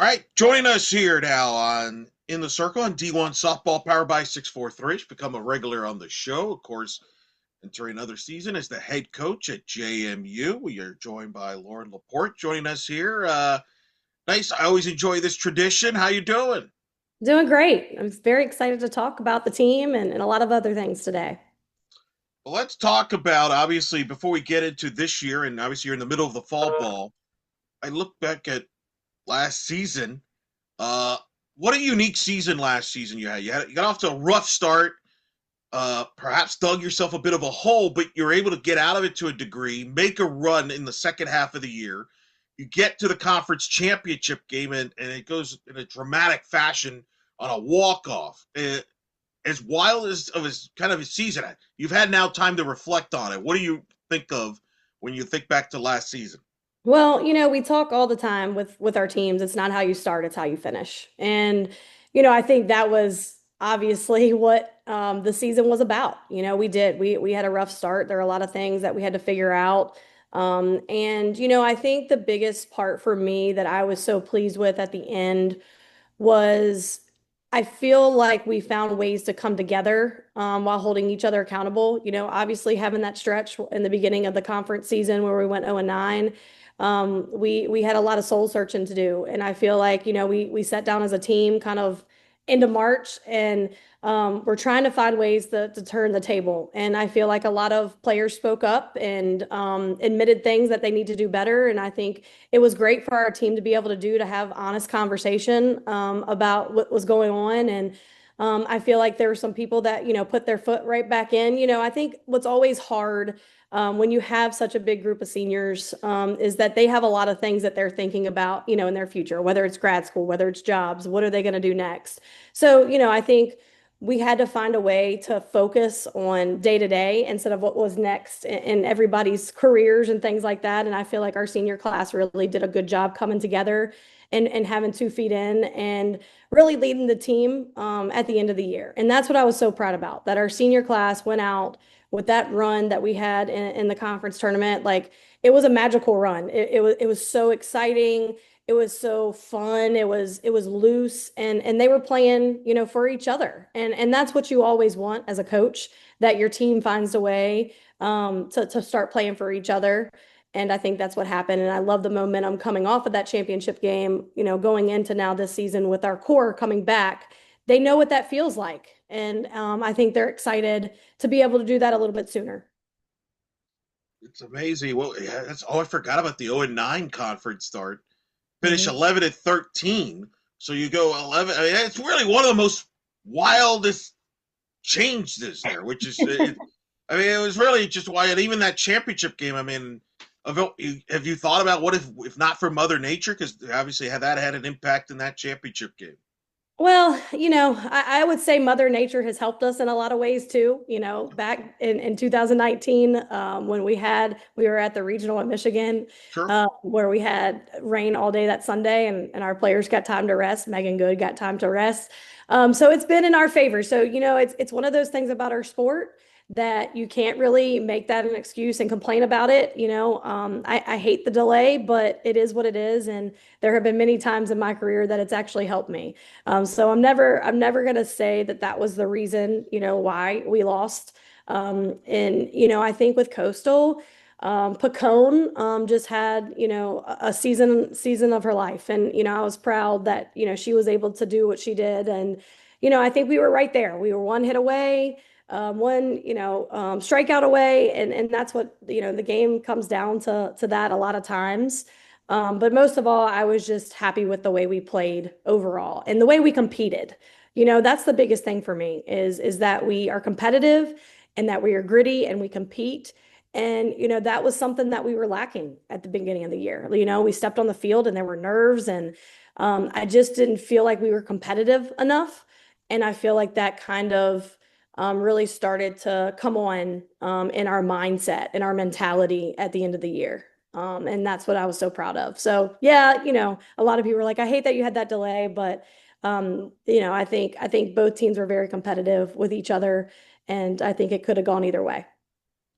All right, join us here now on In the Circle on D1 Softball Powered by 643. She's become a regular on the show, of course, entering another season as the head coach at JMU. We are joined by Loren LaPorte joining us here. Nice. I always enjoy this tradition. How you doing? Doing great. I'm very excited to talk about the team and a lot of other things today. Well, let's talk about, obviously, before we get into this year, and obviously you're in the middle of the fall ball. I look back at last season. Uh, what a unique season last season you had. You got off to a rough start. Perhaps dug yourself a bit of a hole, but you're able to get out of it to a degree, make a run in the second half of the year. You get to the conference championship game, and it goes in a dramatic fashion on a walk-off. As wild as of his kind of his season, you've had now time to reflect on it. What do you think of when you think back to last season? Well, we talk all the time with our teams. It's not how you start, it's how you finish. And I think that was obviously what the season was about. We had a rough start. There are a lot of things that we had to figure out. And I think the biggest part for me that I was so pleased with at the end was I feel like we found ways to come together while holding each other accountable. Obviously having that stretch in the beginning of the conference season where we went 0-9, we had a lot of soul searching to do, and I feel like we sat down as a team kind of into March, and we're trying to find ways to turn the table. And I feel like a lot of players spoke up and admitted things that they need to do better. And I think it was great for our team to be able to have honest conversation about what was going on. And I feel like there were some people that, put their foot right back in. I think what's always hard when you have such a big group of seniors is that they have a lot of things that they're thinking about, in their future, whether it's grad school, whether it's jobs, what are they going to do next? So, I think we had to find a way to focus on day to day instead of what was next in everybody's careers and things like that. And I feel like our senior class really did a good job coming together and having 2 feet in and really leading the team at the end of the year. And that's what I was so proud about, that our senior class went out with that run that we had in the conference tournament. Like, it was a magical run. It was so exciting. It was so fun. It was loose, and they were playing, for each other. And that's what you always want as a coach, that your team finds a way to start playing for each other. And I think that's what happened. And I love the momentum coming off of that championship game, going into now this season with our core coming back. They know what that feels like. And I think they're excited to be able to do that a little bit sooner. It's amazing. Well, yeah, that's I forgot about the 0-9 conference start. Finish Mhm. 11-13. So you go 11. I mean, it's really one of the most wildest changes there, which is, I mean, it was really just wild. Even that championship game. I mean, have you thought about what if not for Mother Nature? Because obviously, that had an impact in that championship game. Well, I would say Mother Nature has helped us in a lot of ways too. Back in 2019, when we were at the regional in Michigan, Sure. where we had rain all day that Sunday, and our players got time to rest. Megan Good got time to rest. So it's been in our favor. So, it's one of those things about our sport that you can't really make that an excuse and complain about it. I hate the delay, but it is what it is. And there have been many times in my career that it's actually helped me. So I'm never gonna say that that was the reason, why we lost. And I think with Coastal, Pacone just had, a season of her life, and I was proud that she was able to do what she did, and I think we were right there. We were one hit away, one strikeout away, and that's what the game comes down to that a lot of times. But most of all, I was just happy with the way we played overall and the way we competed. That's the biggest thing for me is that we are competitive and that we are gritty and we compete. And that was something that we were lacking at the beginning of the year. We stepped on the field and there were nerves, and I just didn't feel like we were competitive enough. And I feel like that kind of really started to come on in our mindset and our mentality at the end of the year. And that's what I was so proud of. So yeah, a lot of people were like, I hate that you had that delay, but I think both teams were very competitive with each other, and I think it could have gone either way.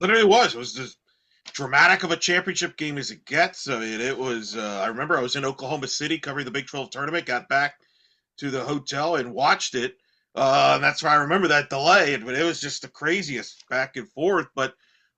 Literally was. It was just dramatic of a championship game as it gets. I mean, it was. I remember I was in Oklahoma City covering the Big 12 tournament. Got back to the hotel and watched it. And that's why I remember that delay. But it was just the craziest back and forth. But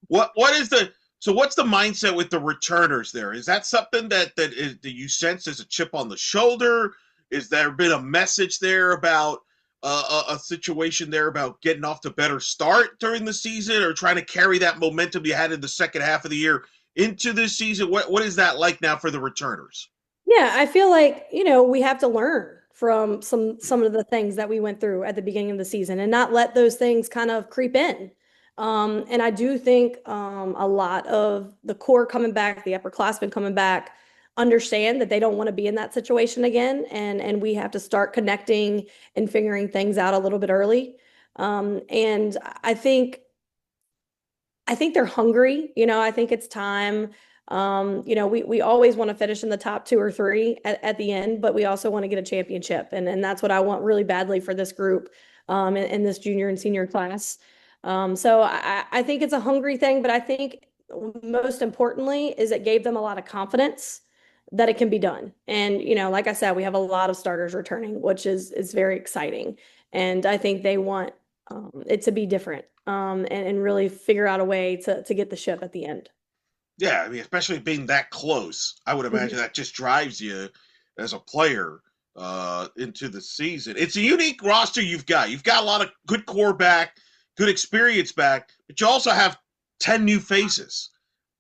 what is the so what's the mindset with the returners there? Is that something that you sense as a chip on the shoulder? Is there been a message there about a situation there about getting off to a better start during the season, or trying to carry that momentum you had in the second half of the year into this season? What is that like now for the returners? Yeah, I feel like, we have to learn from some of the things that we went through at the beginning of the season and not let those things kind of creep in. And I do think a lot of the core coming back, the upperclassmen coming back, understand that they don't want to be in that situation again, and we have to start connecting and figuring things out a little bit early. And I think they're hungry. I think it's time. We always want to finish in the top two or three at the end, but we also want to get a championship. And that's what I want really badly for this group in this junior and senior class. So I think it's a hungry thing, but I think most importantly is it gave them a lot of confidence that it can be done. And, like I said, we have a lot of starters returning, which is very exciting. And I think they want it to be different and really figure out a way to get the ship at the end. Yeah, I mean, especially being that close, I would Mhm. imagine that just drives you as a player into the season. It's a unique roster you've got. You've got a lot of good core back, good experience back, but you also have 10 new faces,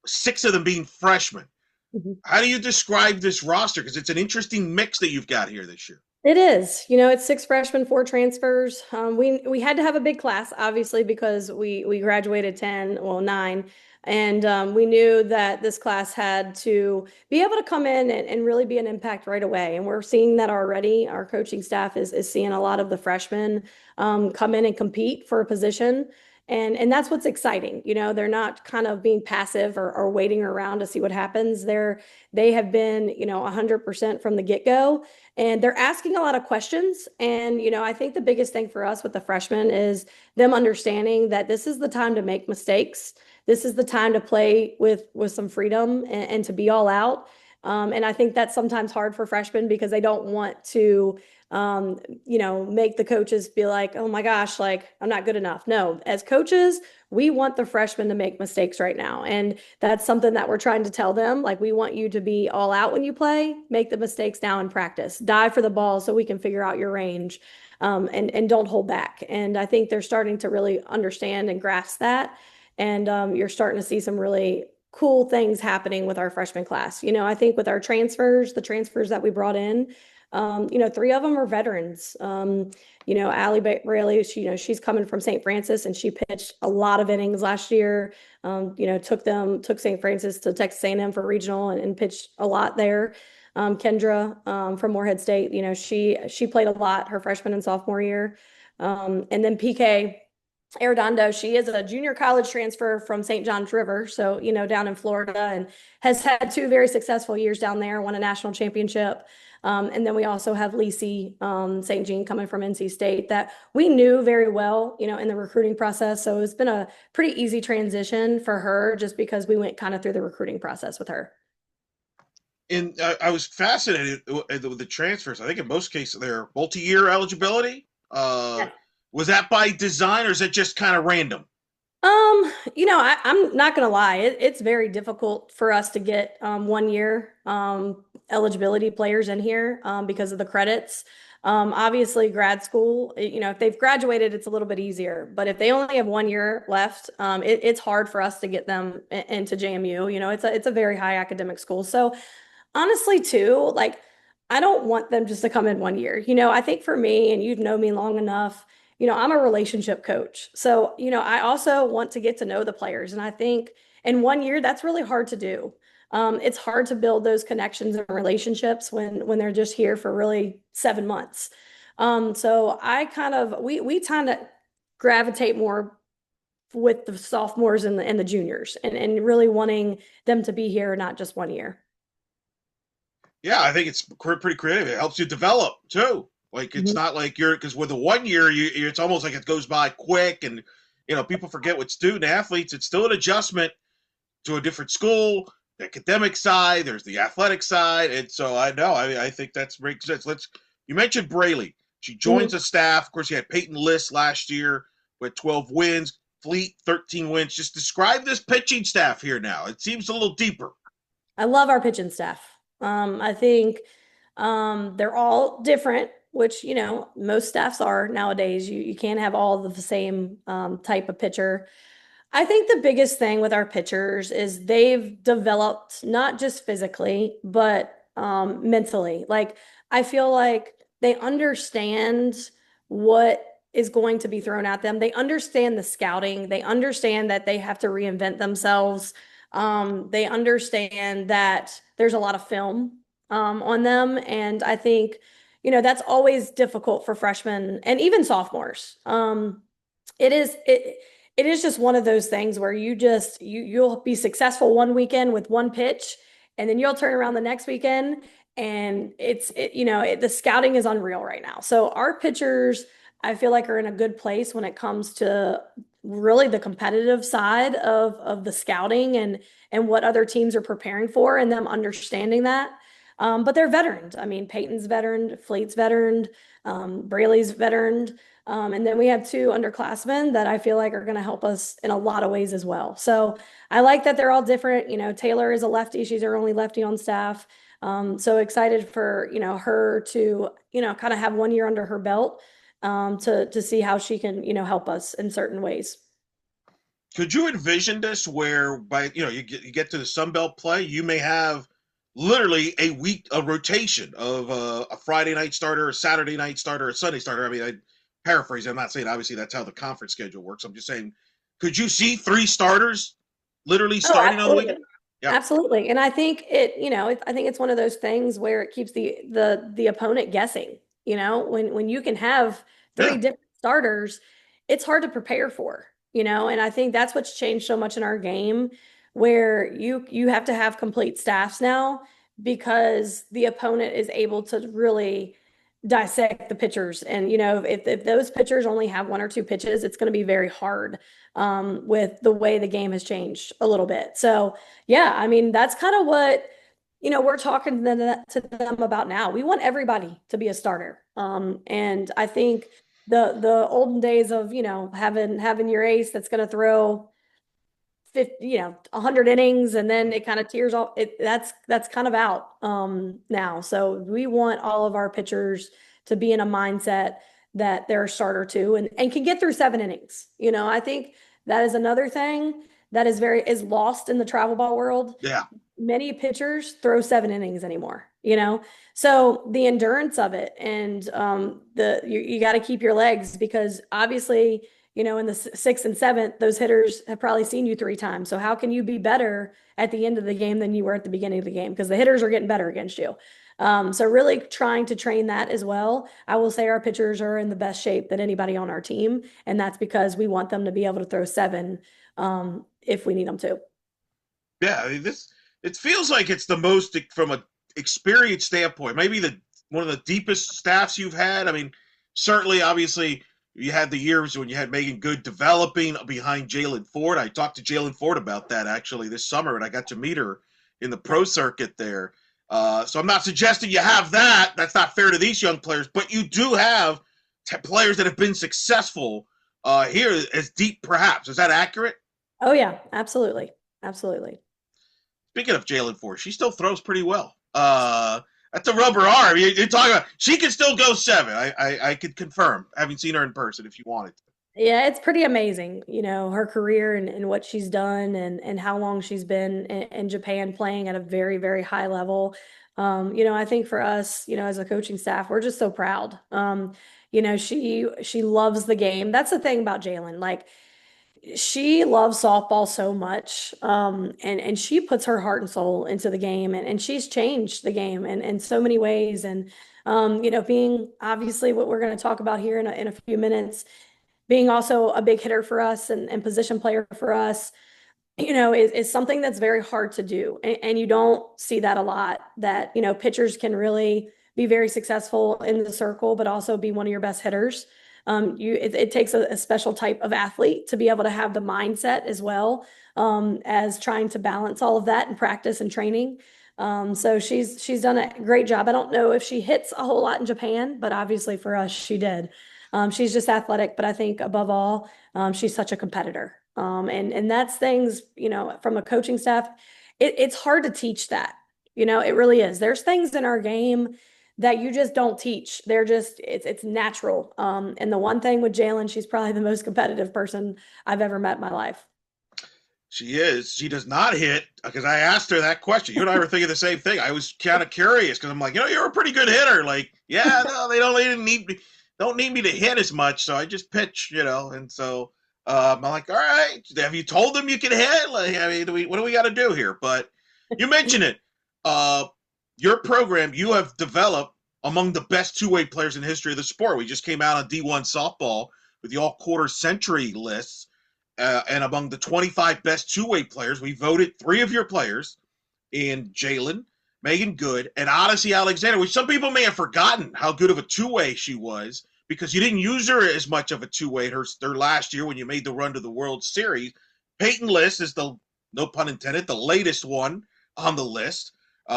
six of them being freshmen. Mhm. How do you describe this roster? Because it's an interesting mix that you've got here this year. It is. It's six freshmen, four transfers. We had to have a big class, obviously, because we graduated 10, well, nine. And we knew that this class had to be able to come in and really be an impact right away. And we're seeing that already. Our coaching staff is seeing a lot of the freshmen come in and compete for a position. And that's what's exciting. They're not kind of being passive or waiting around to see what happens. They have been, 100% from the get-go, and they're asking a lot of questions. And, I think the biggest thing for us with the freshmen is them understanding that this is the time to make mistakes. This is the time to play with some freedom and to be all out. And I think that's sometimes hard for freshmen because they don't want to make the coaches be like, oh my gosh, like I'm not good enough. No, as coaches, we want the freshmen to make mistakes right now. And that's something that we're trying to tell them. Like, we want you to be all out when you play, make the mistakes now in practice, dive for the ball so we can figure out your range. And don't hold back. And I think they're starting to really understand and grasp that. And you're starting to see some really cool things happening with our freshman class. I think with our transfers, the transfers that we brought in, three of them are veterans. Allie Braley, she's coming from St. Francis and she pitched a lot of innings last year. Took St. Francis to Texas A&M for regional and pitched a lot there. Kendra from Morehead State, she played a lot her freshman and sophomore year. And then PK Arredondo, she is a junior college transfer from St. John's River, so down in Florida, and has had two very successful years down there, won a national championship. And then we also have Lacey St. Jean coming from NC State that we knew very well, in the recruiting process. So it's been a pretty easy transition for her just because we went kind of through the recruiting process with her. And I was fascinated with the transfers. I think in most cases they're multi-year eligibility. Was that by design or is it just kind of random? I'm not gonna lie, it's very difficult for us to get 1 year eligibility players in here because of the credits. Obviously, grad school, if they've graduated, it's a little bit easier. But if they only have 1 year left, it's hard for us to get them into JMU. It's a very high academic school. So honestly, too, like I don't want them just to come in 1 year. I think for me, and you've known me long enough, I'm a relationship coach. So, I also want to get to know the players. And I think in 1 year, that's really hard to do. It's hard to build those connections and relationships when they're just here for really 7 months. So we kind of gravitate more with the sophomores and the juniors and really wanting them to be here, not just 1 year. Yeah, I think it's pretty creative. It helps you develop too. Like it's Mhm. not like you're because with the 1 year, it's almost like it goes by quick, and people forget with student athletes, it's still an adjustment to a different school, the academic side, there's the athletic side, and so I know I think that's makes sense. Let's you mentioned Braley. She joins Mhm. the staff. Of course, you had Peyton List last year with 12 wins, Fleet 13 wins. Just describe this pitching staff here now. It seems a little deeper. I love our pitching staff. I think they're all different, which, most staffs are nowadays. You can't have all of the same type of pitcher. I think the biggest thing with our pitchers is they've developed not just physically, but mentally. Like, I feel like they understand what is going to be thrown at them. They understand the scouting. They understand that they have to reinvent themselves. They understand that there's a lot of film on them. And I think, that's always difficult for freshmen and even sophomores. It is it is just one of those things where you'll be successful one weekend with one pitch, and then you'll turn around the next weekend, and the scouting is unreal right now. So our pitchers, I feel like, are in a good place when it comes to really the competitive side of the scouting and what other teams are preparing for, and them understanding that. But they're veterans. I mean, Peyton's veteran, Fleet's veteran, Braley's veteran. And then we have two underclassmen that I feel like are going to help us in a lot of ways as well. So I like that they're all different. Taylor is a lefty. She's our only lefty on staff. So excited for, her to, kind of have 1 year under her belt, to see how she can, help us in certain ways. Could you envision this where by you get to the Sun Belt play, you may have literally a rotation of a Friday night starter, a Saturday night starter, a Sunday starter. I mean, I paraphrase. I'm not saying obviously that's how the conference schedule works. I'm just saying, could you see three starters literally Oh, starting on the weekend? absolutely. Yeah, Absolutely. And I think I think it's one of those things where it keeps the opponent guessing. When you can have three yeah. different starters, it's hard to prepare for, and I think that's what's changed so much in our game, where you have to have complete staffs now because the opponent is able to really dissect the pitchers. And if those pitchers only have one or two pitches, it's going to be very hard, with the way the game has changed a little bit. So yeah, I mean, that's kind of what, we're talking to them about now. We want everybody to be a starter. And I think the olden days of, having your ace that's going to throw 50, 100 innings, and then it kind of tears off. That's kind of out now. So we want all of our pitchers to be in a mindset that they're a starter too, and can get through 7 innings. I think that is another thing that is lost in the travel ball world. Yeah. Many pitchers throw 7 innings anymore, so the endurance of it, and you got to keep your legs, because obviously, in the sixth and seventh, those hitters have probably seen you 3 times. So how can you be better at the end of the game than you were at the beginning of the game? Because the hitters are getting better against you. So really trying to train that as well. I will say our pitchers are in the best shape than anybody on our team, and that's because we want them to be able to throw seven, if we need them to. Yeah, I mean, this it feels like it's the most from a experience standpoint. Maybe the one of the deepest staffs you've had. I mean, certainly, obviously, you had the years when you had Megan Good developing behind Jalen Ford. I talked to Jalen Ford about that actually this summer, and I got to meet her in the pro circuit there. So I'm not suggesting you have that. That's not fair to these young players, but you do have players that have been successful here as deep, perhaps. Is that accurate? Oh yeah, absolutely. Absolutely. Speaking of Jalen Ford, she still throws pretty well. That's a rubber arm. You're talking about she can still go seven. I could confirm, having seen her in person, if you wanted to. Yeah, it's pretty amazing, her career and what she's done, and how long she's been in Japan playing at a very, very high level. I think for us, as a coaching staff, we're just so proud. She loves the game. That's the thing about Jalen. Like, she loves softball so much, and she puts her heart and soul into the game, and she's changed the game in so many ways. And being obviously what we're going to talk about here in a few minutes, being also a big hitter for us, and position player for us, is something that's very hard to do. And you don't see that a lot, that, pitchers can really be very successful in the circle, but also be one of your best hitters. It takes a special type of athlete to be able to have the mindset as well, as trying to balance all of that in practice and training. So she's done a great job. I don't know if she hits a whole lot in Japan, but obviously for us, she did. She's just athletic, but I think above all, she's such a competitor. And that's things, from a coaching staff, it's hard to teach that. It really is. There's things in our game that you just don't teach. It's natural. And the one thing with Jalen, she's probably the most competitive person I've ever met in my life. She is. She does not hit because I asked her that question. You and I were thinking the same thing. I was kind of curious because I'm like, you're a pretty good hitter. Like, yeah, no, they don't need me to hit as much, so I just pitch, And so I'm like, all right, have you told them you can hit? Like, I mean, what do we got to do here? But you mentioned it. Uh, your program, you have developed among the best two-way players in the history of the sport. We just came out on D1 softball with the all-quarter century lists and among the 25 best two-way players, we voted three of your players in Jalen, Megan Good, and Odyssey Alexander, which some people may have forgotten how good of a two-way she was because you didn't use her as much of a two-way her last year when you made the run to the World Series. Peyton List is no pun intended, the latest one on the list,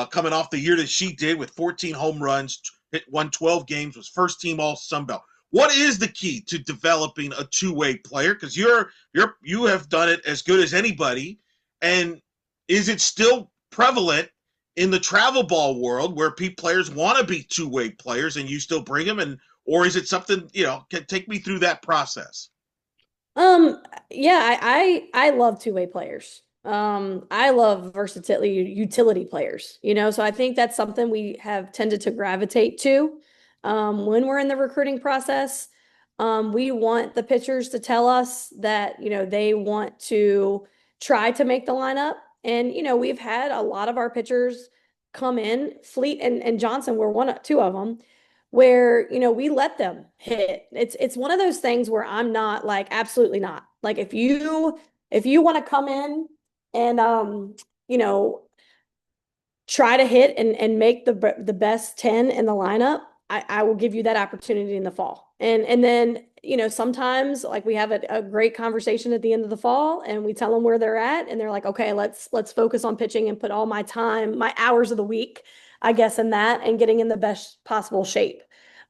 coming off the year that she did with 14 home runs, won 12 games, was first team All Sun Belt. What is the key to developing a two-way player? Because you have done it as good as anybody, and is it still prevalent in the travel ball world where players want to be two-way players and you still bring them, or is it something can take me through that process? Um, yeah, I love two-way players. I love versatility, utility players, so I think that's something we have tended to gravitate to. When we're in the recruiting process, we want the pitchers to tell us that, they want to try to make the lineup. And, we've had a lot of our pitchers come in, Fleet and Johnson were two of them, where we let them hit. It's one of those things where I'm not like absolutely not. Like if you want to come in and you know try to hit and make the best 10 in the lineup, I will give you that opportunity in the fall. And then, sometimes like we have a great conversation at the end of the fall and we tell them where they're at and they're like, okay, let's focus on pitching and put all my time, my hours of the week, I guess, in that and getting in the best possible shape.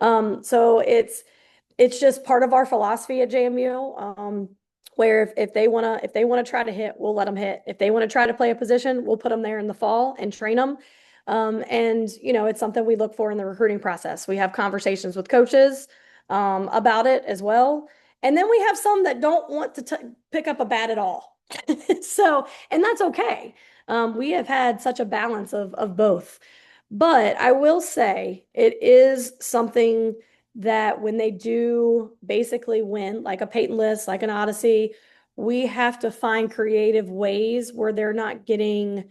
So it's just part of our philosophy at JMU. Where if they want to try to hit, we'll let them hit. If they want to try to play a position, we'll put them there in the fall and train them. And it's something we look for in the recruiting process. We have conversations with coaches about it as well. And then we have some that don't want to pick up a bat at all. So, and that's okay. We have had such a balance of both. But I will say it is something that when they do basically win, like a Peyton List, like an Odyssey, we have to find creative ways where they're not getting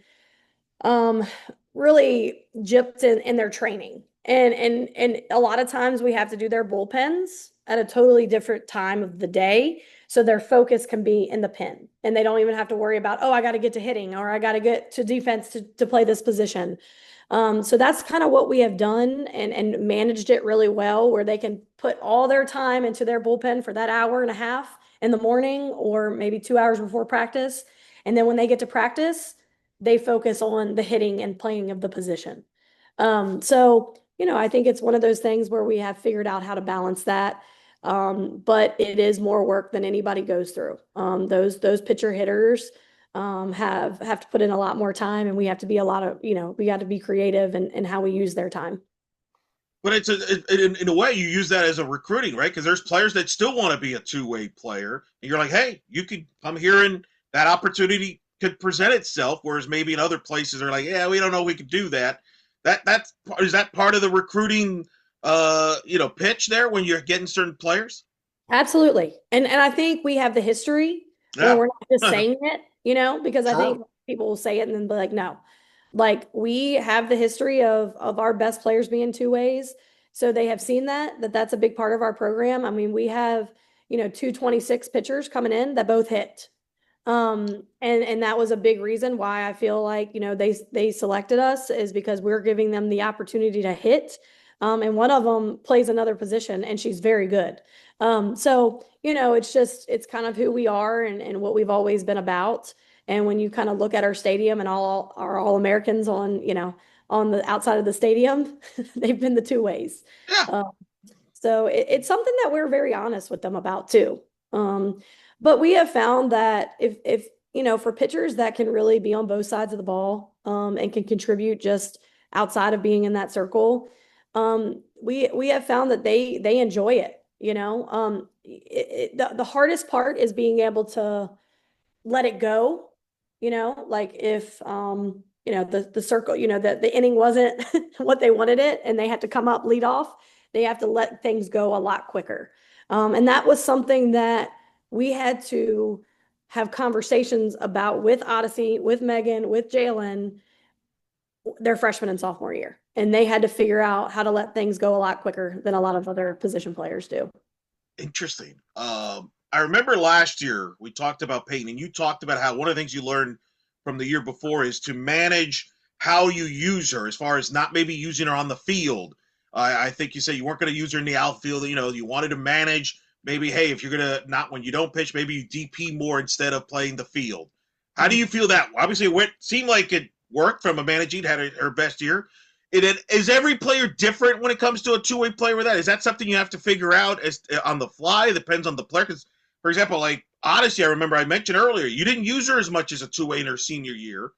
um really gypped in their training. And a lot of times we have to do their bullpens at a totally different time of the day. So their focus can be in the pen. And they don't even have to worry about, oh, I got to get to hitting or I got to get to defense to play this position. So that's kind of what we have done and managed it really well, where they can put all their time into their bullpen for that hour and a half in the morning or maybe 2 hours before practice. And then when they get to practice, they focus on the hitting and playing of the position. So, I think it's one of those things where we have figured out how to balance that. But it is more work than anybody goes through. Those pitcher hitters have to put in a lot more time, and we have to be we got to be creative in how we use their time. But in a way, you use that as a recruiting, right? Because there's players that still want to be a two-way player, and you're like, hey, you could come here and that opportunity could present itself. Whereas maybe in other places they're like, yeah, we don't know we could do that. Is that part of the recruiting, pitch there when you're getting certain players? Absolutely. And I think we have the history where Yeah, we're not just saying it, because I true. think people will say it and then be like, no. Like we have the history of our best players being two ways. So they have seen that's a big part of our program. I mean, we have, 226 pitchers coming in that both hit. And that was a big reason why I feel like, they selected us is because we're giving them the opportunity to hit. and one of them plays another position, and she's very good. So, it's kind of who we are and what we've always been about. And when you kind of look at our stadium and all our All-Americans on the outside of the stadium, they've been the two ways. Yeah, Um, so it's something that we're very honest with them about too. Um, but we have found that if for pitchers that can really be on both sides of the ball, and can contribute just outside of being in that circle, we have found that they enjoy it. The hardest part is being able to let it go, like if the circle, the inning wasn't what they wanted it and they had to come up lead off, they have to let things go a lot quicker. And that was something that we had to have conversations about with Odyssey, with Megan, with Jalen, their freshman and sophomore year. And they had to figure out how to let things go a lot quicker than a lot of other position players do. interesting. I remember last year we talked about Peyton, and you talked about how one of the things you learned from the year before is to manage how you use her, as far as not maybe using her on the field. I think you said you weren't going to use her in the outfield. You wanted to manage maybe, hey, if you're going to not when you don't pitch, maybe you DP more instead of playing the field. How do Mm. you feel that? Obviously, it seemed like it worked from a managing, had her best year. Is every player different when it comes to a two-way player with that? Is that something you have to figure out as on the fly? It depends on the player. Because, for example, like Odyssey, I remember I mentioned earlier, you didn't use her as much as a two-way in her senior year.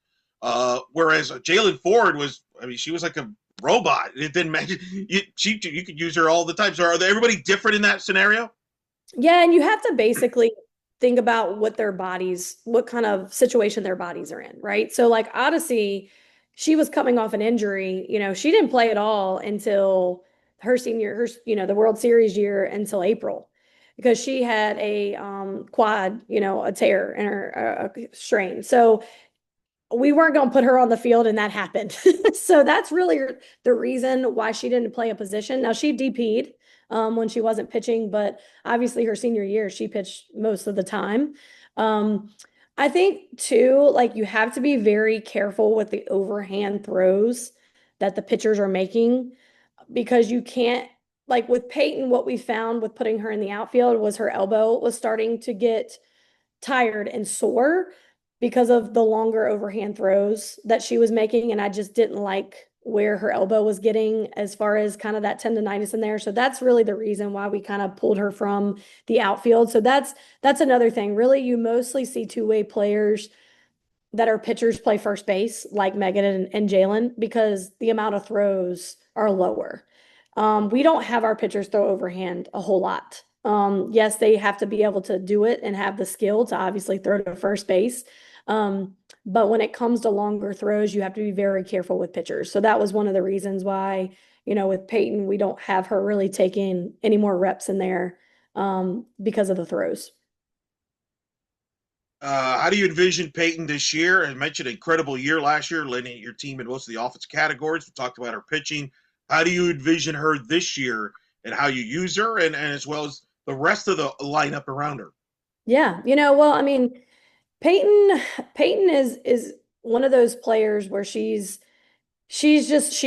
Whereas Jalen Ford she was like a robot. It didn't matter. You could use her all the time. So are everybody different in that scenario? Yeah, and you have to basically think about what kind of situation their bodies are in, right? So like Odyssey, she was coming off an injury, she didn't play at all until the World Series year until April because she had a quad, a tear in her strain. So we weren't going to put her on the field and that happened. So that's really the reason why she didn't play a position. Now she DP'd when she wasn't pitching, but obviously her senior year, she pitched most of the time. Um, I think too, like you have to be very careful with the overhand throws that the pitchers are making because you can't, like with Peyton, what we found with putting her in the outfield was her elbow was starting to get tired and sore because of the longer overhand throws that she was making. And I just didn't like where her elbow was getting as far as kind of that tendonitis in there. So that's really the reason why we kind of pulled her from the outfield. So that's another thing. Really, you mostly see two-way players that our pitchers play first base, like Megan and Jalen, because the amount of throws are lower. We don't have our pitchers throw overhand a whole lot. Yes, they have to be able to do it and have the skill to obviously throw to first base. But when it comes to longer throws, you have to be very careful with pitchers. So that was one of the reasons why, with Peyton, we don't have her really taking any more reps in there because of the throws. How do you envision Peyton this year? I mentioned an incredible year last year, leading your team in most of the offense categories. We talked about her pitching. How do you envision her this year and how you use her and as well as the rest of the lineup around her? Yeah, well, I mean, Peyton Peyton is one of those players where she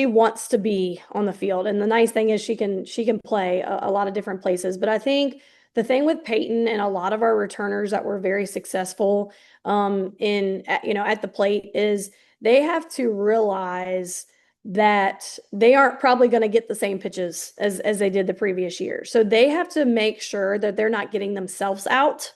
wants to be on the field. And the nice thing is she can play a lot of different places. But I think the thing with Peyton and a lot of our returners that were very successful at the plate is they have to realize that they aren't probably going to get the same pitches as they did the previous year. So they have to make sure that they're not getting themselves out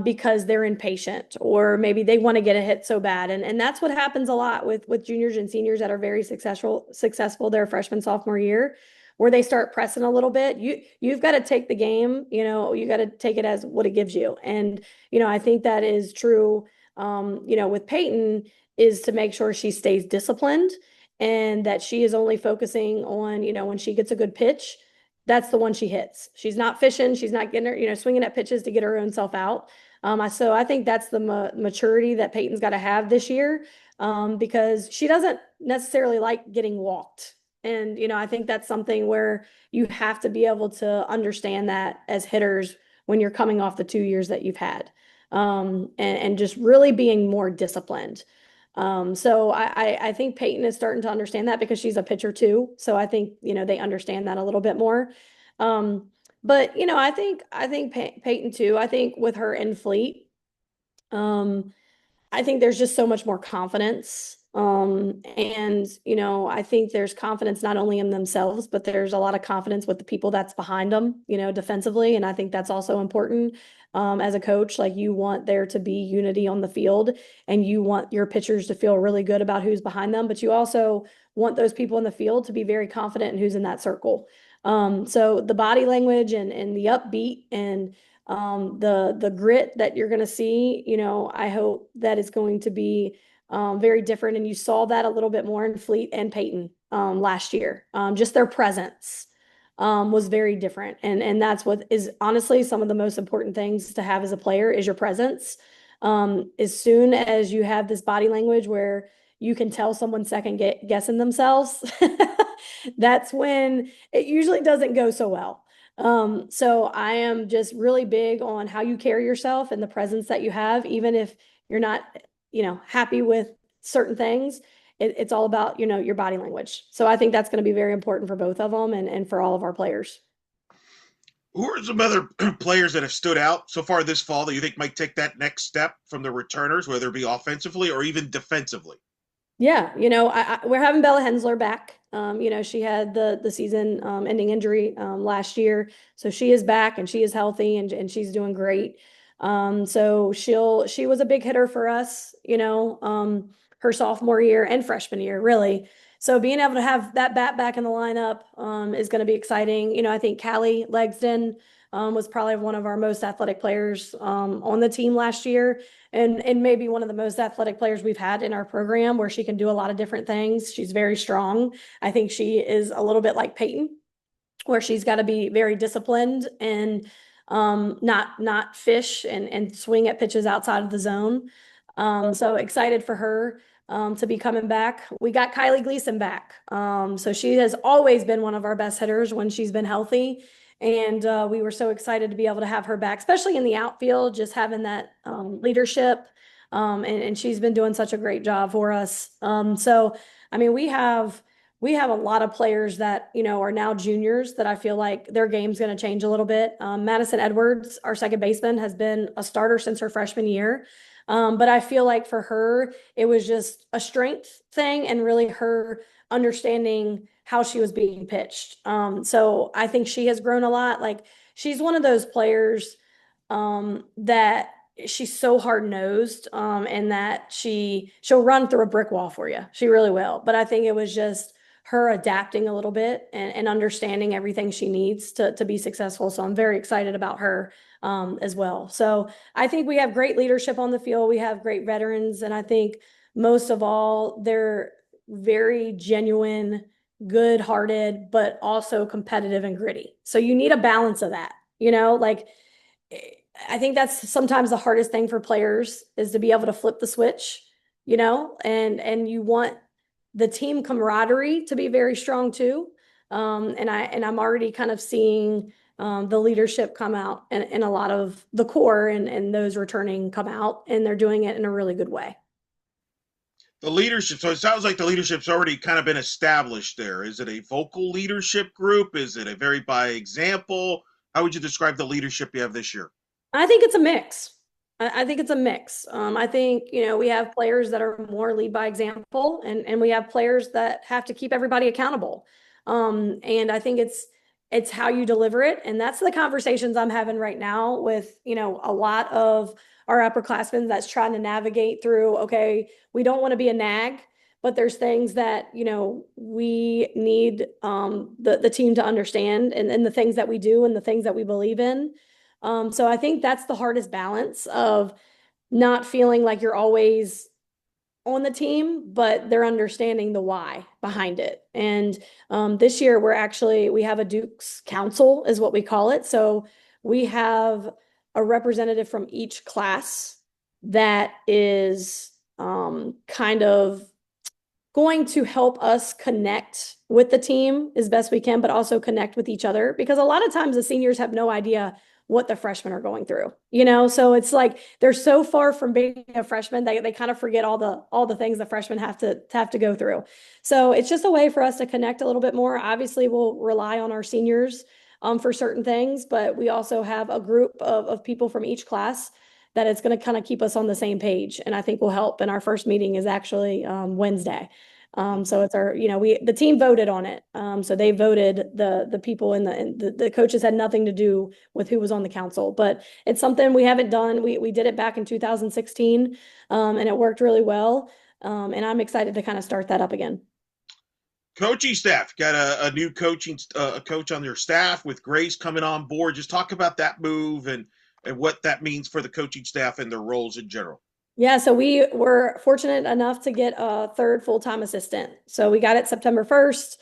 because they're impatient or maybe they want to get a hit so bad. And that's what happens a lot with juniors and seniors that are very successful their freshman, sophomore year, where they start pressing a little bit. You've got to take the game, you got to take it as what it gives you. And, I think that is true, with Peyton is to make sure she stays disciplined and that she is only focusing on, when she gets a good pitch, that's the one she hits. She's not fishing. She's not getting her, swinging at pitches to get her own self out. So I think that's the maturity that Peyton's got to have this year because she doesn't necessarily like getting walked. And, I think that's something where you have to be able to understand that as hitters when you're coming off the 2 years that you've had and just really being more disciplined. So I think Peyton is starting to understand that because she's a pitcher too. So I think, they understand that a little bit more. Um, but I think Peyton too. I think with her in Fleet, um, I think there's just so much more confidence. And, I think there's confidence not only in themselves, but there's a lot of confidence with the people that's behind them, defensively. And I think that's also important. As a coach, like you want there to be unity on the field and you want your pitchers to feel really good about who's behind them, but you also want those people in the field to be very confident in who's in that circle. So the body language and the upbeat and the grit that you're going to see, I hope that is going to be very different. And you saw that a little bit more in Fleet and Peyton last year. Just their presence was very different. And that's what is honestly some of the most important things to have as a player is your presence. As soon as you have this body language where you can tell someone guessing themselves, that's when it usually doesn't go so well. So I am just really big on how you carry yourself and the presence that you have, even if you're not, happy with certain things. It's all about, your body language. So I think that's going to be very important for both of them and for all of our players. Who are some other players that have stood out so far this fall that you think might take that next step from the returners, whether it be offensively or even defensively? Yeah, we're having Bella Hensler back. She had the season ending injury last year, so she is back and she is healthy and she's doing great. So she was a big hitter for us, her sophomore year and freshman year, really. So being able to have that bat back in the lineup is going to be exciting. I think Callie Legston was probably one of our most athletic players on the team last year and maybe one of the most athletic players we've had in our program where she can do a lot of different things. She's very strong. I think she is a little bit like Peyton, where she's got to be very disciplined and not fish and swing at pitches outside of the zone. So excited for her to be coming back. We got Kylie Gleason back. So she has always been one of our best hitters when she's been healthy. And we were so excited to be able to have her back, especially in the outfield, just having that leadership. And she's been doing such a great job for us. So, I mean, we have a lot of players that, are now juniors that I feel like their game's going to change a little bit. Madison Edwards, our second baseman, has been a starter since her freshman year. But I feel like for her, it was just a strength thing and really her understanding how she was being pitched. So I think she has grown a lot. Like she's one of those players that she's so hard nosed and that she'll run through a brick wall for you. She really will. But I think it was just her adapting a little bit and understanding everything she needs to be successful. So I'm very excited about her as well. So I think we have great leadership on the field. We have great veterans. And I think most of all, they're very genuine, good hearted, but also competitive and gritty. So you need a balance of that, like I think that's sometimes the hardest thing for players is to be able to flip the switch, and you want the team camaraderie to be very strong too. And I'm already kind of seeing the leadership come out and a lot of the core and those returning come out and they're doing it in a really good way. The leadership. So it sounds like the leadership's already kind of been established there. Is it a vocal leadership group? Is it a very by example? How would you describe the leadership you have this year? I think it's a mix. I think it's a mix. I think, we have players that are more lead by example, and we have players that have to keep everybody accountable. And I think it's how you deliver it. And that's the conversations I'm having right now with, a lot of our upperclassmen that's trying to navigate through, okay, we don't want to be a nag, but there's things that, we need the team to understand and the things that we do and the things that we believe in. So I think that's the hardest balance of not feeling like you're always on the team, but they're understanding the why behind it. And this year we have a Duke's Council is what we call it. So we have a representative from each class that is kind of going to help us connect with the team as best we can, but also connect with each other because a lot of times the seniors have no idea what the freshmen are going through, you know? So it's like they're so far from being a freshman, they kind of forget all the things the freshmen have to go through. So it's just a way for us to connect a little bit more. Obviously, we'll rely on our seniors for certain things, but we also have a group of people from each class that it's going to kind of keep us on the same page, and I think will help. And our first meeting is actually Wednesday. So it's our, you know, the team voted on it. So they voted the people and the coaches had nothing to do with who was on the council, but it's something we haven't done. We did it back in 2016, and it worked really well. And I'm excited to kind of start that up again. Coaching staff got a new a coach on their staff with Grace coming on board. Just talk about that move and what that means for the coaching staff and their roles in general. Yeah, so we were fortunate enough to get a third full-time assistant. So we got it September 1st.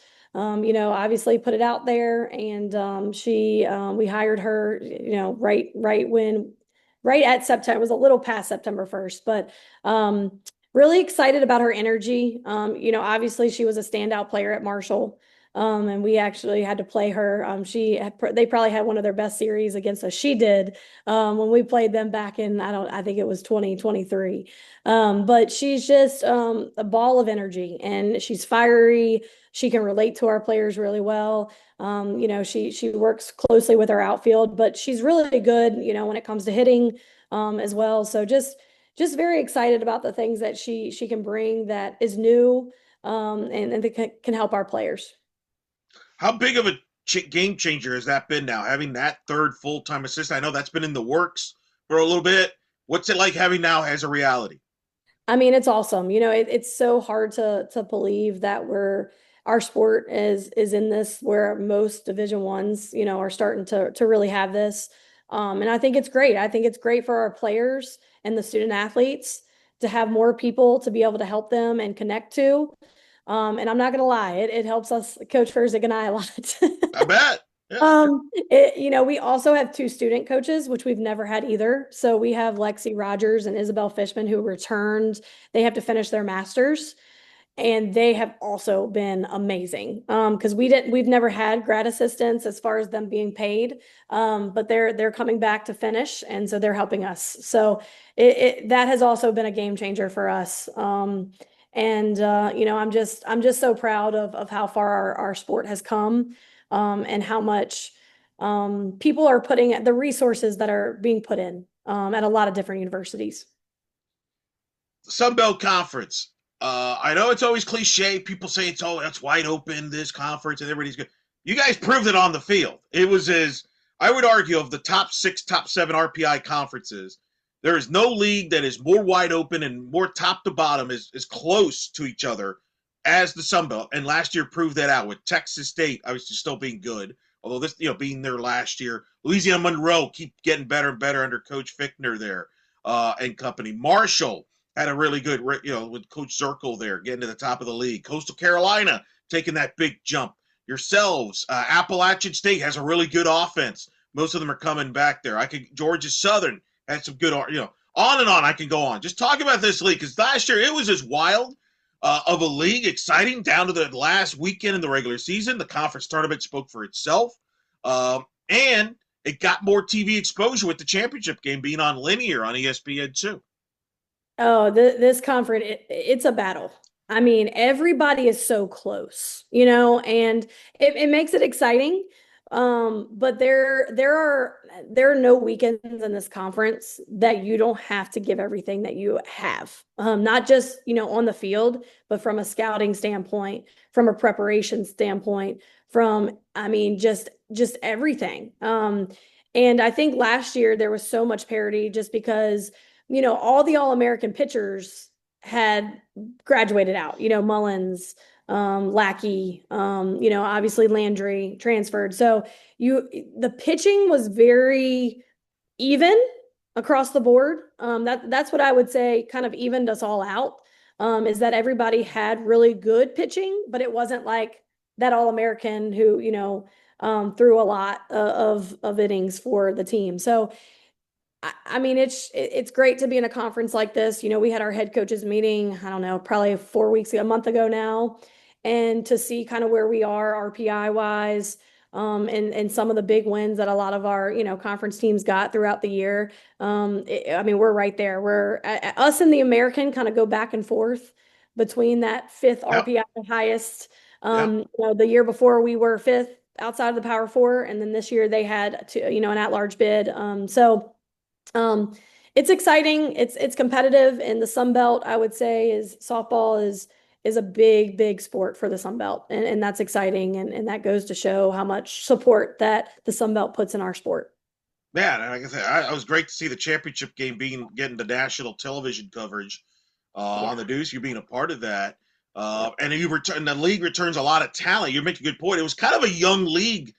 You know, obviously put it out there, and we hired her, you know, right at September. It was a little past September 1st, but really excited about her energy. You know, obviously she was a standout player at Marshall. And we actually had to play her. They probably had one of their best series against us. She did when we played them back in, I think it was 2023. But she's just a ball of energy, and she's fiery. She can relate to our players really well. You know, she works closely with our outfield, but she's really good, you know, when it comes to hitting as well. So just very excited about the things that she can bring that is new and that can help our players. How big of a game changer has that been now, having that third full time assistant? I know that's been in the works for a little bit. What's it like having now as a reality? I mean, it's awesome. You know, it's so hard to believe that our sport is in this where most Division Ones, you know, are starting to really have this. And I think it's great. I think it's great for our players and the student athletes to have more people to be able to help them and connect to. And I'm not gonna lie, it helps us, Coach Herzig and I, a lot. I bet. Yeah. You know, we also have two student coaches, which we've never had either. So we have Lexi Rogers and Isabel Fishman who returned. They have to finish their masters, and they have also been amazing. Because we've never had grad assistants as far as them being paid. But they're coming back to finish, and so they're helping us. So that has also been a game changer for us. And you know, I'm just so proud of how far our sport has come, and how much people are putting the resources that are being put in at a lot of different universities. Sun Belt Conference. I know it's always cliche. People say it's wide open, this conference, and everybody's good. You guys proved it on the field. It was as I would argue of the top six, top seven RPI conferences. There is no league that is more wide open and more top to bottom is close to each other as the Sun Belt. And last year proved that out with Texas State obviously still being good. Although this, you know, being there last year, Louisiana Monroe keep getting better and better under Coach Fichtner there and company. Marshall had a really good, you know, with Coach Zirkle there, getting to the top of the league. Coastal Carolina taking that big jump. Yourselves, Appalachian State has a really good offense. Most of them are coming back there. Georgia Southern had some good, you know, on and on. I can go on. Just talk about this league because last year it was as wild of a league, exciting down to the last weekend in the regular season. The conference tournament spoke for itself, and it got more TV exposure with the championship game being on linear on ESPN too. Oh, this conference, it's a battle. I mean, everybody is so close, you know, and it makes it exciting. But there are no weekends in this conference that you don't have to give everything that you have. Not just, you know, on the field, but from a scouting standpoint, from a preparation standpoint, I mean, just everything. And I think last year there was so much parity just because you know, all the All-American pitchers had graduated out, you know, Mullins, Lackey, you know, obviously Landry transferred. So the pitching was very even across the board. That's what I would say kind of evened us all out, is that everybody had really good pitching, but it wasn't like that All-American who, you know, threw a lot of innings for the team. So I mean, it's great to be in a conference like this. You know, we had our head coaches meeting, I don't know, probably 4 weeks, a month ago now, and to see kind of where we are RPI wise, and some of the big wins that a lot of our, conference teams got throughout the year. I mean, we're right there. Us and the American kind of go back and forth between that fifth Yep, RPI highest. yep. The year before we were fifth outside of the Power Four, and then this year they had an at-large bid. Um, it's exciting. It's competitive, and the Sun Belt, I would say, is softball is a big, big sport for the Sun Belt, and that's exciting, and that goes to show how much support that the Sun Belt puts in our sport. Man, like I said, I was great to see the championship game getting the national television coverage on Yeah. the Deuce. You being a part of that, Yeah. and the league returns a lot of talent. You make a good point. It was kind of a young league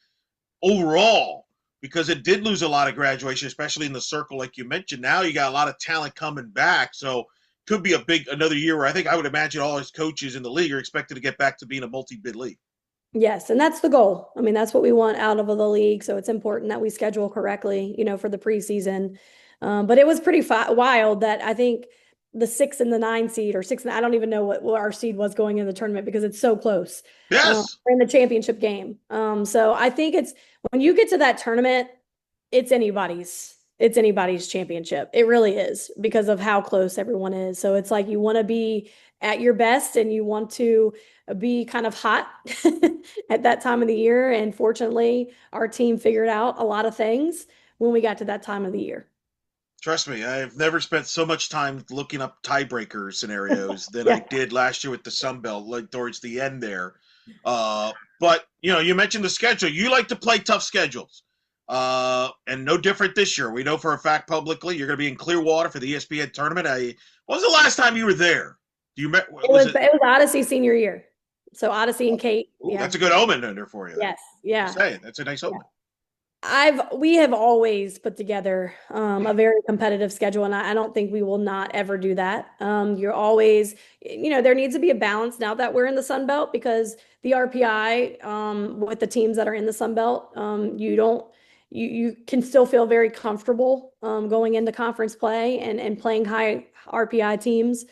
overall because it did lose a lot of graduation, especially in the circle, like you mentioned. Now you got a lot of talent coming back, so could be another year where I would imagine all his coaches in the league are expected to get back to being a multi-bid league. Yes, and that's the goal. I mean, that's what we want out of the league. So it's important that we schedule correctly, for the preseason. But it was pretty wild that I think the 6 and the 9 seed or six, and I don't even know what our seed was going in the tournament because it's so close. Yes, In the championship game. So I think it's when you get to that tournament, it's anybody's championship. It really is because of how close everyone is. So it's like you want to be at your best and you want to be kind of hot at that time of the year. And fortunately, our team figured out a lot of things when we got to that time of the year. trust me, I've never spent so much time looking up tiebreaker scenarios than I Yeah. did last year with the Sun Belt, like towards the end there. But you mentioned the schedule. You like to play tough schedules, and no different this year. We know for a fact publicly you're going to be in Clearwater for the ESPN tournament. When was the last time you were there? Do you It was was it? it was Odyssey senior year. So Odyssey and Kate. Ooh, Yeah. that's a good omen under for you then. Yes. Just Yeah. saying, that's a nice Yeah. omen. We have always put together a very competitive schedule, and I don't think we will not ever do that. You're always, there needs to be a balance now that we're in the Sun Belt because the RPI with the teams that are in the Sun Belt, you can still feel very comfortable going into conference play and playing high RPI teams.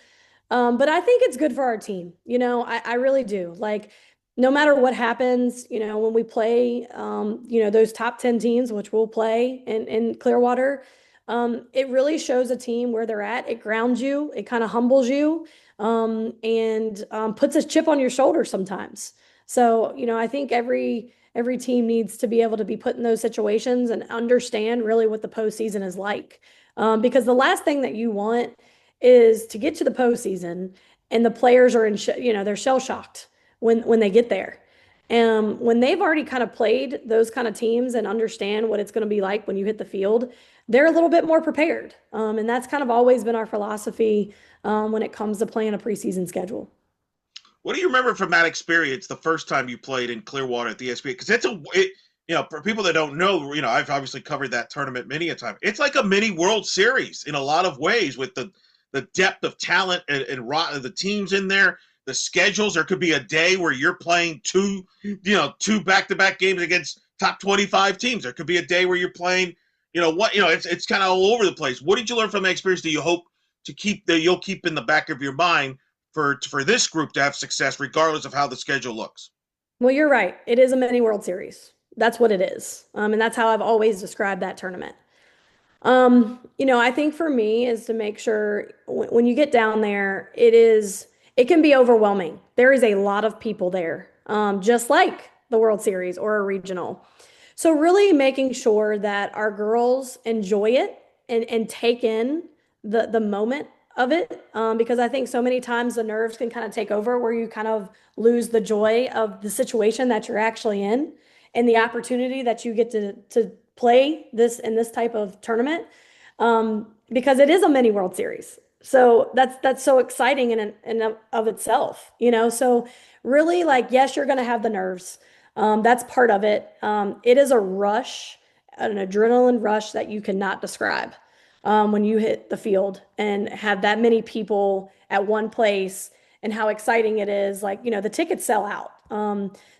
But I think it's good for our team. I really do. Like, no matter what happens, when we play, those top 10 teams, which we'll play in Clearwater, it really shows a team where they're at. It grounds you, it kind of humbles you, and puts a chip on your shoulder sometimes. So, I think every team needs to be able to be put in those situations and understand really what the postseason is like. Because the last thing that you want is to get to the postseason and the players are they're shell shocked when they get there. And when they've already kind of played those kind of teams and understand what it's going to be like when you hit the field, they're a little bit more prepared. And that's kind of always been our philosophy when it comes to playing a preseason schedule. What do you remember from that experience the first time you played in Clearwater at the ESPN? Because for people that don't know, I've obviously covered that tournament many a time. It's like a mini World Series in a lot of ways with the depth of talent and the teams in there, the schedules. There could be a day where you're playing two back-to-back games against top 25 teams. There could be a day where you're playing, it's kind of all over the place. What did you learn from that experience that you hope you'll keep in the back of your mind for this group to have success, regardless of how the schedule looks? Well, you're right. It is a mini World Series. That's what it is. And that's how I've always described that tournament. I think for me is to make sure when you get down there, it can be overwhelming. There is a lot of people there, just like the World Series or a regional. So really making sure that our girls enjoy it and take in the moment of it, because I think so many times the nerves can kind of take over where you kind of lose the joy of the situation that you're actually in and the opportunity that you get to play this in this type of tournament, because it is a mini World Series. So that's so exciting in of itself, So really, like, yes, you're going to have the nerves. That's part of it. It is a rush, an adrenaline rush that you cannot describe when you hit the field and have that many people at one place and how exciting it is. Like, the tickets sell out.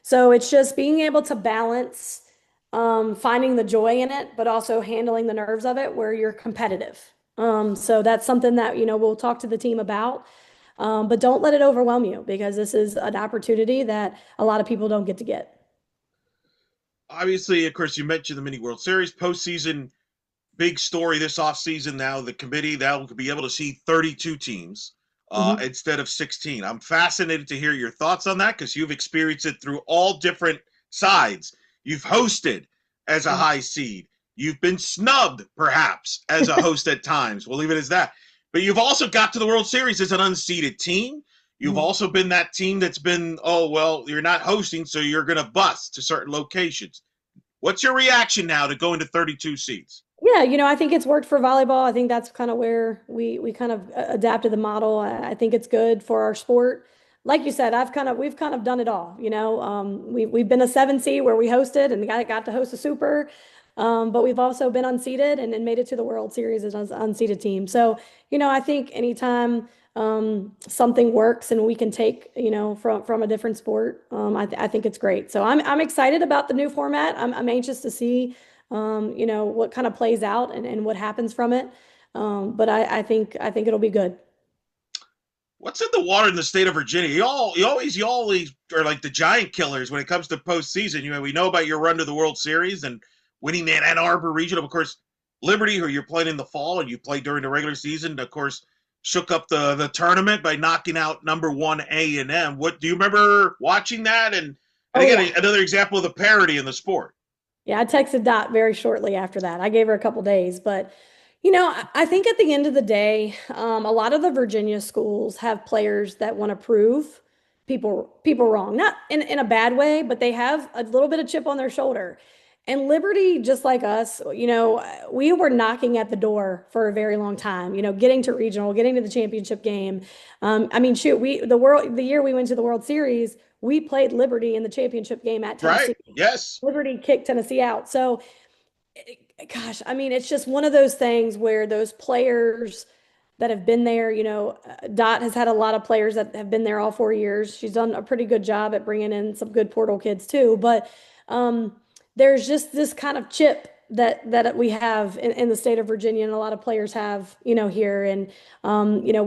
So it's just being able to balance finding the joy in it, but also handling the nerves of it where you're competitive. So that's something that, we'll talk to the team about. But don't let it overwhelm you because this is an opportunity that a lot of people don't get to get. obviously, of course, you mentioned the mini World Series postseason. Big story this offseason now. The committee that will be able to see 32 teams Hmm. instead of 16. I'm fascinated to hear your thoughts on that because you've experienced it through all different sides. You've hosted as a high seed. You've been snubbed, perhaps, as a host at times. We'll leave it as that. But you've also got to the World Series as an unseeded team. You've Hmm. also been that team that's been, oh, well, you're not hosting, so you're going to bust to certain locations. What's your reaction now to going to 32 seeds? Yeah, I think it's worked for volleyball. I think that's kind of where we kind of adapted the model. I think it's good for our sport. Like you said, we've kind of done it all. We've been a 7 seed where we hosted and got to host a super, but we've also been unseeded and made it to the World Series as an unseeded team. So, I think anytime something works and we can take, from a different sport, I think it's great. So I'm excited about the new format. I'm anxious to see what kind of plays out and what happens from it. But I think it'll be good. What's in the water in the state of Virginia? You always are like the giant killers when it comes to postseason. We know about your run to the World Series and winning the Ann Arbor regional. Of course, Liberty, who you're playing in the fall and you played during the regular season, of course, shook up the tournament by knocking out number one A&M. What do you remember watching that? And Oh again, yeah. another example of the parity in the sport. Yeah, I texted Dot very shortly after that. I gave her a couple days, but I think at the end of the day, a lot of the Virginia schools have players that want to prove people wrong, not in a bad way, but they have a little bit of chip on their shoulder. And Liberty, just like us, we were knocking at the door for a very long time. Getting to regional, getting to the championship game. I mean, shoot, the year we went to the World Series, we played Liberty in the championship game at Right? Tennessee. Yes. Liberty kicked Tennessee out. So, gosh, I mean, it's just one of those things where those players that have been there, Dot has had a lot of players that have been there all 4 years. She's done a pretty good job at bringing in some good portal kids too. But um, there's just this kind of chip that we have in the state of Virginia, and a lot of players have, here. And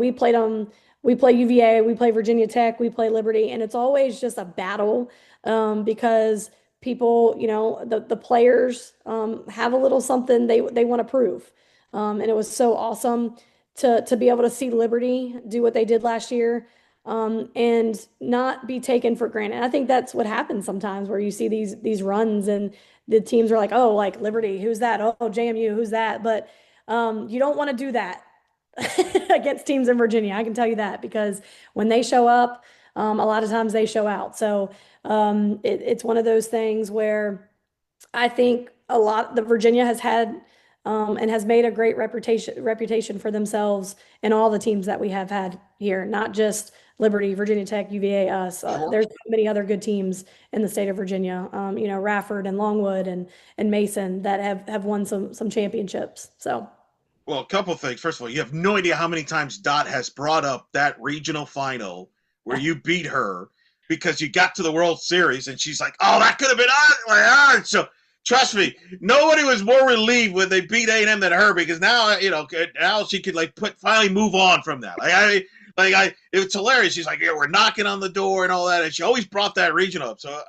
we played them. We play UVA, we play Virginia Tech, we play Liberty, and it's always just a battle because people, the players have a little something they want to prove. And it was so awesome to be able to see Liberty do what they did last year, and not be taken for granted. I think that's what happens sometimes where you see these runs and the teams are like, oh, like Liberty, who's that? Oh, JMU, who's that? But you don't want to do that against teams in Virginia. I can tell you that because when they show up, a lot of times they show out. So it's one of those things where I think a lot the Virginia has had and has made a great reputation for themselves in all the teams that we have had here, not just Liberty, Virginia Tech, UVA, us. Sure. There's so many other good teams in the state of Virginia. Rafford and Longwood and Mason that have won some championships. So Well, a couple things. First of all, you have no idea how many times Dot has brought up that regional final where you beat her because you got to the World Series, and she's like, "Oh, that could have been us." So trust me, nobody was more relieved when they beat A&M than her because now now she could finally move on from that. It's hilarious. She's like, "Yeah, we're knocking on the door and all that," and she always brought that regional up. So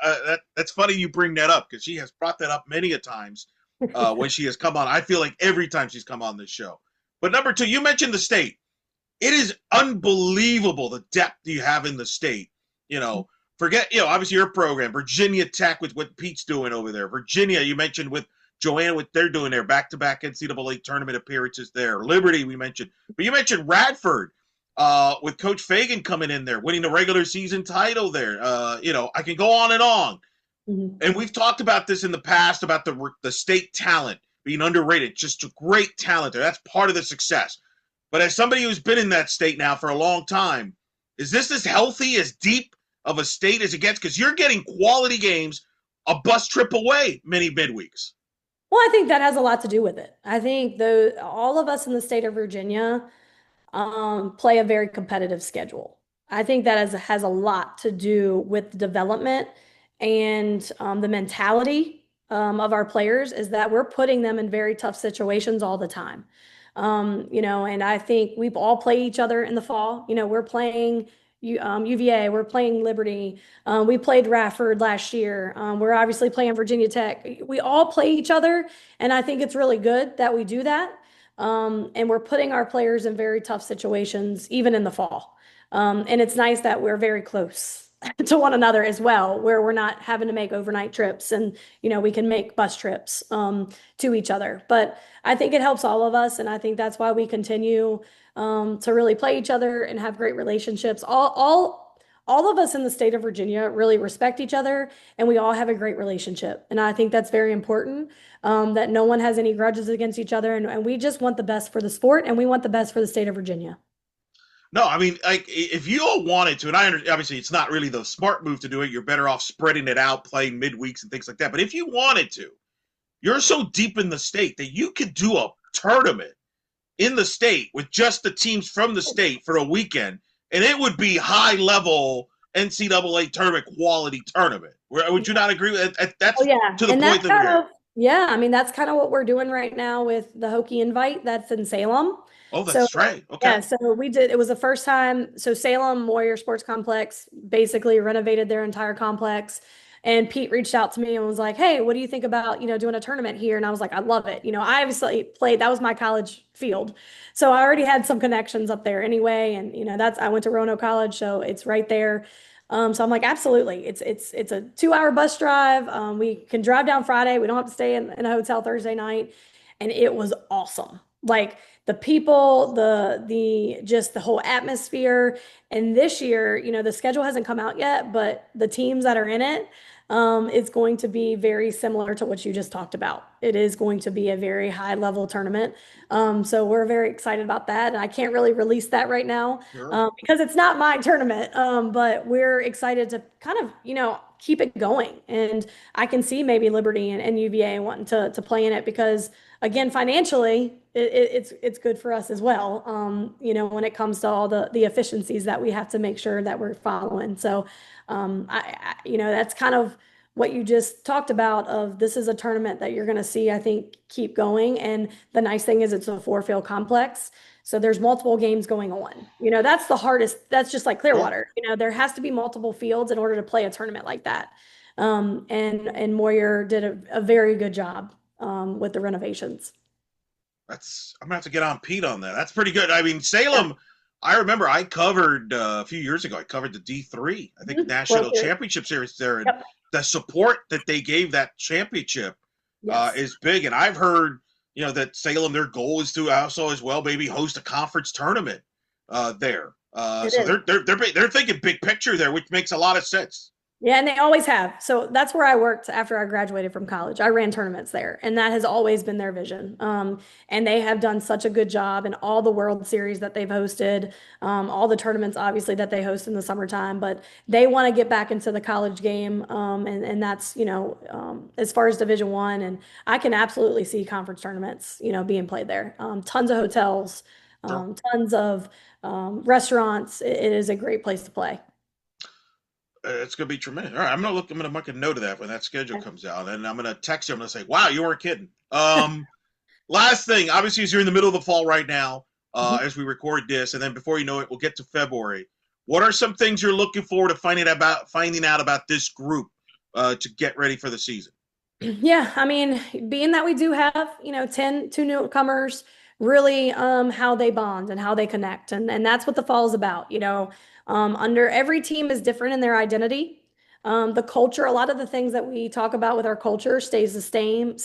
that's funny you bring that up because she has brought that up many a times when she has come on. I feel like every time she's come on this show. But number two, you mentioned the state. It is unbelievable the depth you have in the state. Forget, obviously your program, Virginia Tech with what Pete's doing over there. Virginia, you mentioned with Joanna, what they're doing there, back-to-back NCAA tournament appearances there. Liberty, we mentioned. But you mentioned Radford with Coach Fagan coming in there, winning the regular season title there. I can go on and on. mhm. And we've talked about this in the past about the state talent being underrated. Just a great talent there. That's part of the success. But as somebody who's been in that state now for a long time, is this as healthy, as deep of a state as it gets? Because you're getting quality games a bus trip away many midweeks. Well, I think that has a lot to do with it. I think all of us in the state of Virginia play a very competitive schedule. I think that has a lot to do with development and the mentality of our players is that we're putting them in very tough situations all the time. And I think we've all played each other in the fall. We're playing UVA. We're playing Liberty. We played Radford last year. We're obviously playing Virginia Tech. We all play each other, and I think it's really good that we do that. And we're putting our players in very tough situations, even in the fall. And it's nice that we're very close to one another as well, where we're not having to make overnight trips and, we can make bus trips to each other. But I think it helps all of us. And I think that's why we continue to really play each other and have great relationships. All of us in the state of Virginia really respect each other and we all have a great relationship. And I think that's very important, that no one has any grudges against each other. And we just want the best for the sport and we want the best for the state of Virginia. No, I mean, like if you all wanted to, and obviously it's not really the smart move to do it. You're better off spreading it out, playing midweeks and things like that. But if you wanted to, you're so deep in the state that you could do a tournament in the state with just the teams from the state for a weekend, and it would be high level NCAA tournament quality tournament. Would you not agree with that? Oh That's yeah. to the And point that's that we're kind at. of, yeah, I mean, that's kind of what we're doing right now with the Hokie Invite that's in Salem. Oh, So that's right. Okay. yeah, so it was the first time. So Salem Warrior Sports Complex basically renovated their entire complex. And Pete reached out to me and was like, "Hey, what do you think about, doing a tournament here?" And I was like, "I love it." I obviously played, that was my college field. So I already had some connections up there anyway. And, I went to Roanoke College, so it's right there. So I'm like, absolutely. It's a 2 hour bus drive. We can drive down Friday. We don't have to stay in a hotel Thursday night. And it was awesome. Like the people, the just the whole atmosphere. And this year, the schedule hasn't come out yet, but the teams that are in it, it's going to be very similar to what you just talked about. It is going to be a very high level tournament. So we're very excited about that. And I can't really release that right now, Sure. because it's not my tournament. But we're excited to kind of, keep it going. And I can see maybe Liberty and UVA wanting to play in it because, again, financially, it's good for us as well. When it comes to all the efficiencies that we have to make sure that we're following. So, that's kind of what you just talked about of this is a tournament that you're going to see, I think, keep going. And the nice thing is it's a four-field complex. So there's multiple games going on. That's the hardest. That's just like Sure. Clearwater. There has to be multiple fields in order to play a tournament like that. And Moyer did a very good job with the renovations. I'm gonna have to get on Pete on that. That's pretty good. I mean, Salem. I remember I covered a few years ago. I covered the D3, I think Mhm. World national Series. championship series there, and Yep. the support that they gave that championship Yes. is big. And I've heard, that Salem, their goal is to also as well maybe host a conference tournament there. It So is. they're thinking big picture there, which makes a lot of sense. Yeah, and they always have. So that's where I worked after I graduated from college. I ran tournaments there, and that has always been their vision. And they have done such a good job in all the World Series that they've hosted, all the tournaments, obviously, that they host in the summertime. But they want to get back into the college game, and that's as far as Division One, and I can absolutely see conference tournaments, being played there. Tons of hotels, Sure. tons of restaurants. It is a great place to play. It's gonna be tremendous. All right, I'm gonna make a note of that when that schedule comes out, and I'm gonna text you. I'm gonna say, "Wow, you weren't kidding." Last thing, obviously, is you're in the middle of the fall right now, as we record this, and then before you know it, we'll get to February. What are some things you're looking forward to finding out about this group to get ready for the season? Yeah, I mean, being that we do have, 2 newcomers, really how they bond and how they connect. And that's what the fall is about. Under every team is different in their identity. The culture, a lot of the things that we talk about with our culture stays the same,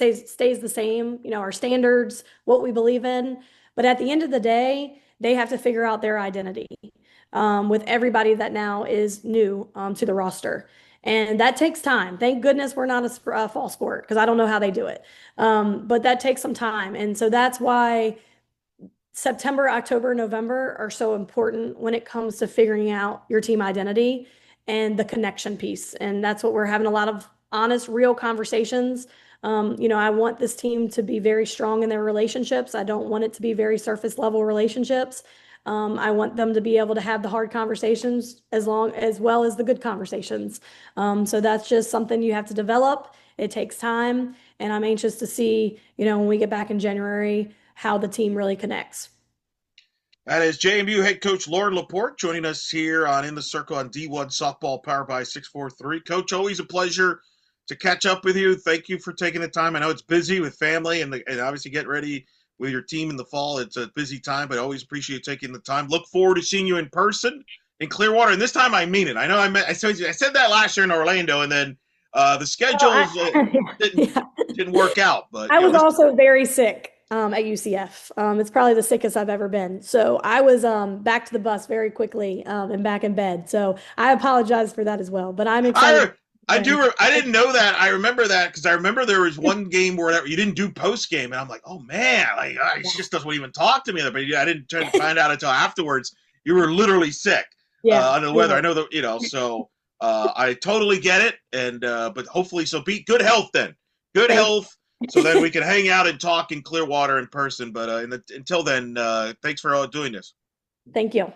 our standards, what we believe in. But at the end of the day, they have to figure out their identity with everybody that now is new to the roster. And that takes time. Thank goodness we're not a fall sport because I don't know how they do it. But that takes some time. And so that's why September, October, November are so important when it comes to figuring out your team identity and the connection piece. And that's what we're having a lot of honest, real conversations. I want this team to be very strong in their relationships. I don't want it to be very surface level relationships. I want them to be able to have the hard conversations as well as the good conversations. So that's just something you have to develop. It takes time, and I'm anxious to see, when we get back in January, how the team really connects. That is JMU head coach Loren LaPorte joining us here on In the Circle on D1 Softball powered by 643. Coach, always a pleasure to catch up with you. Thank you for taking the time. I know it's busy with family and obviously getting ready with your team in the fall. It's a busy time, but I always appreciate taking the time. Look forward to seeing you in person in Clearwater. And this time I mean it. I know I said that last year in Orlando, and then the Oh, schedules didn't yeah. didn't work out. But I was this also very sick at UCF. It's probably the sickest I've ever been. So I was back to the bus very quickly and back in bed. So I apologize for that as well. But I'm excited I I again. do. I didn't know that. I remember that because I remember there was one game where you didn't do post game, and I'm like, oh man, like he Yeah. just doesn't even talk to me. But yeah, I didn't try to find out until afterwards. You were literally sick Yeah. under the weather. Yeah. I know that so I totally get it. And but hopefully, so be good health then. Good Thank health. So then we can hang out and talk in Clearwater in person. But until then, thanks for doing this. Thank you.